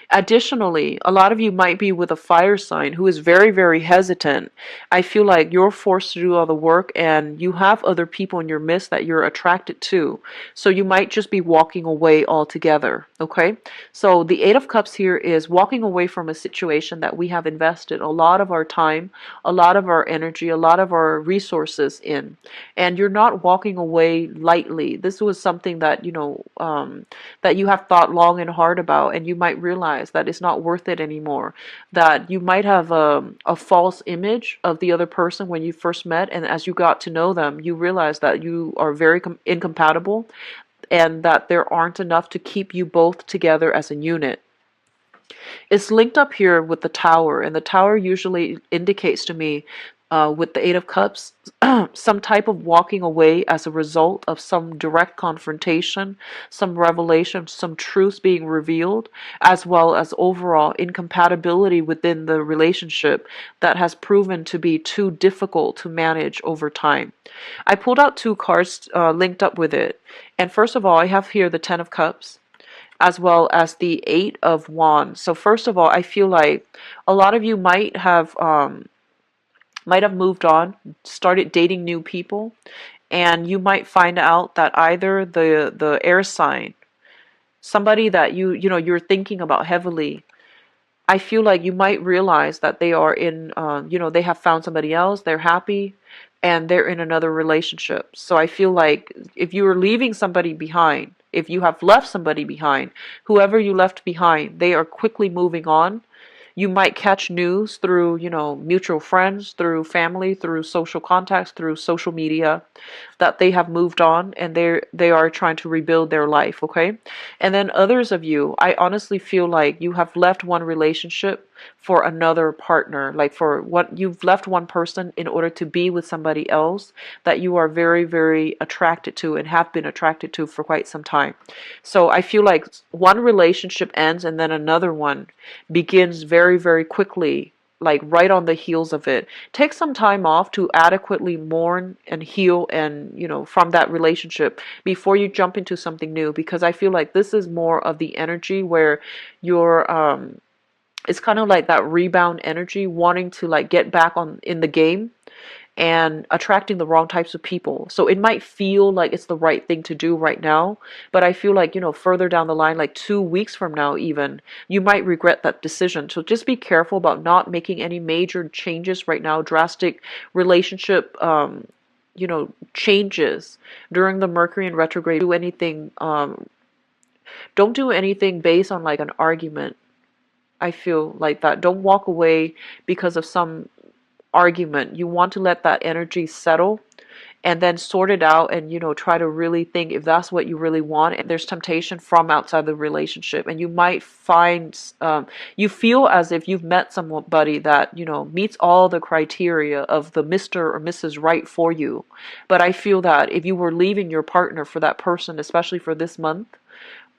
Additionally, a lot of you might be with a fire sign who is very, very hesitant. I feel like you're forced to do all the work and you have other people in your midst that you're attracted to. So you might just be walking away altogether. Okay? So the Eight of Cups here is walking away from a situation that we have invested a lot of our time, a lot of our energy, a lot of our resources in. And you're not walking away lightly. This was something that, that you have thought long and hard about, and you might realize that it's not worth it anymore. That you might have a false image of the other person when you first met, and as you got to know them, you realize that you are very incompatible and that there aren't enough to keep you both together as a unit. It's linked up here with the Tower, and the Tower usually indicates to me, with the Eight of Cups, some type of walking away as a result of some direct confrontation, some revelation, some truths being revealed, as well as overall incompatibility within the relationship that has proven to be too difficult to manage over time. I pulled out two cards linked up with it, and first of all, I have here the Ten of Cups as well as the Eight of Wands. So first of all, I feel like a lot of you might have moved on, started dating new people, and you might find out that either the air sign, somebody that you're thinking about heavily, I feel like you might realize that they are in, they have found somebody else, they're happy, and they're in another relationship. So I feel like if you are leaving somebody behind, if you have left somebody behind, whoever you left behind, they are quickly moving on. You might catch news through, mutual friends, through family, through social contacts, through social media, that they have moved on and they are trying to rebuild their life, okay? And then others of you, I honestly feel like you have left one relationship for another partner, like for what you've left one person in order to be with somebody else that you are very, very attracted to and have been attracted to for quite some time. So I feel like one relationship ends and then another one begins very, very quickly, like right on the heels of it. Take some time off to adequately mourn and heal and, from that relationship before you jump into something new, because I feel like this is more of the energy where you're it's kind of like that rebound energy, wanting to like get back on in the game and attracting the wrong types of people. So it might feel like it's the right thing to do right now, but I feel like, further down the line, like 2 weeks from now even, you might regret that decision. So just be careful about not making any major changes right now, drastic relationship changes during the Mercury in retrograde. Don't do anything based on like an argument. I feel like that. Don't walk away because of some argument. You want to let that energy settle and then sort it out and try to really think if that's what you really want. And there's temptation from outside the relationship, and you might find you feel as if you've met somebody that meets all the criteria of the Mr. or Mrs. Right for you. But I feel that if you were leaving your partner for that person, especially for this month,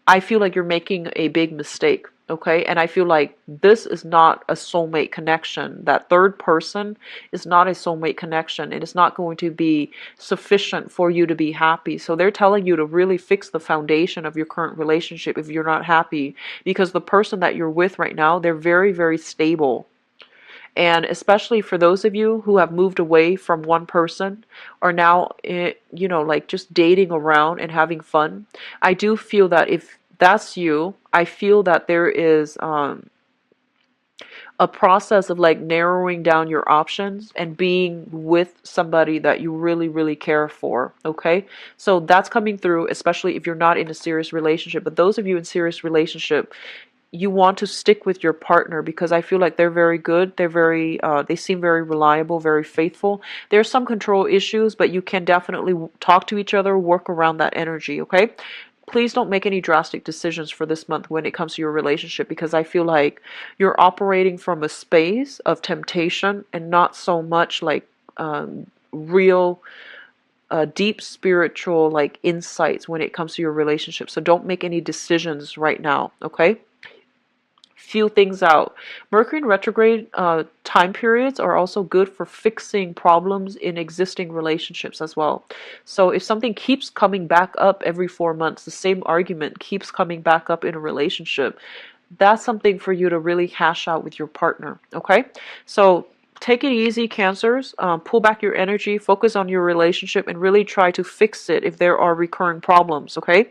I feel like you're making a big mistake, okay? And I feel like this is not a soulmate connection. That third person is not a soulmate connection. It is not going to be sufficient for you to be happy. So they're telling you to really fix the foundation of your current relationship if you're not happy, because the person that you're with right now, they're very, very stable. And especially for those of you who have moved away from one person, are now, like just dating around and having fun, I do feel that if that's you, I feel that there is a process of like narrowing down your options and being with somebody that you really, really care for, okay? So that's coming through, especially if you're not in a serious relationship. But those of you in serious relationship, you want to stick with your partner because I feel like they're very good. They seem very reliable, very faithful. There's some control issues, but you can definitely talk to each other, work around that energy, okay? Please don't make any drastic decisions for this month when it comes to your relationship, because I feel like you're operating from a space of temptation and not so much like real deep spiritual like insights when it comes to your relationship. So don't make any decisions right now, okay? Feel things out. Mercury in retrograde time periods are also good for fixing problems in existing relationships as well. So if something keeps coming back up every 4 months, the same argument keeps coming back up in a relationship, that's something for you to really hash out with your partner, okay? So take it easy, Cancers. Pull back your energy, focus on your relationship, and really try to fix it if there are recurring problems, okay?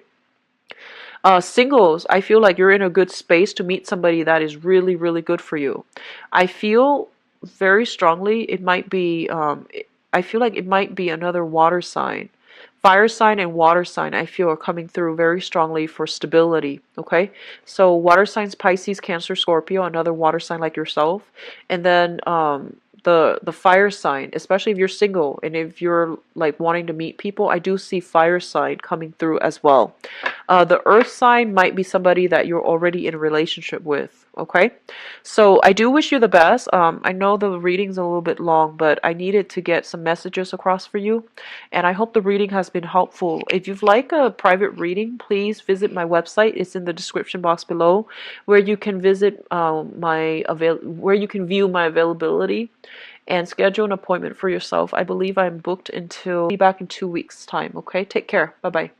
Singles, I feel like you're in a good space to meet somebody that is really, really good for you. I feel very strongly it might be, I feel like it might be another water sign. Fire sign and water sign, I feel, are coming through very strongly for stability, okay? So water signs, Pisces, Cancer, Scorpio, another water sign like yourself. And then the fire sign, especially if you're single and if you're like wanting to meet people, I do see fire sign coming through as well. The earth sign might be somebody that you're already in a relationship with, okay? So I do wish you the best. I know the reading's a little bit long, but I needed to get some messages across for you, and I hope the reading has been helpful. If you'd like a private reading, please visit my website. It's in the description box below, where you can visit where you can view my availability and schedule an appointment for yourself. I believe I'm booked until be back in 2 weeks' time. Okay, take care. Bye bye.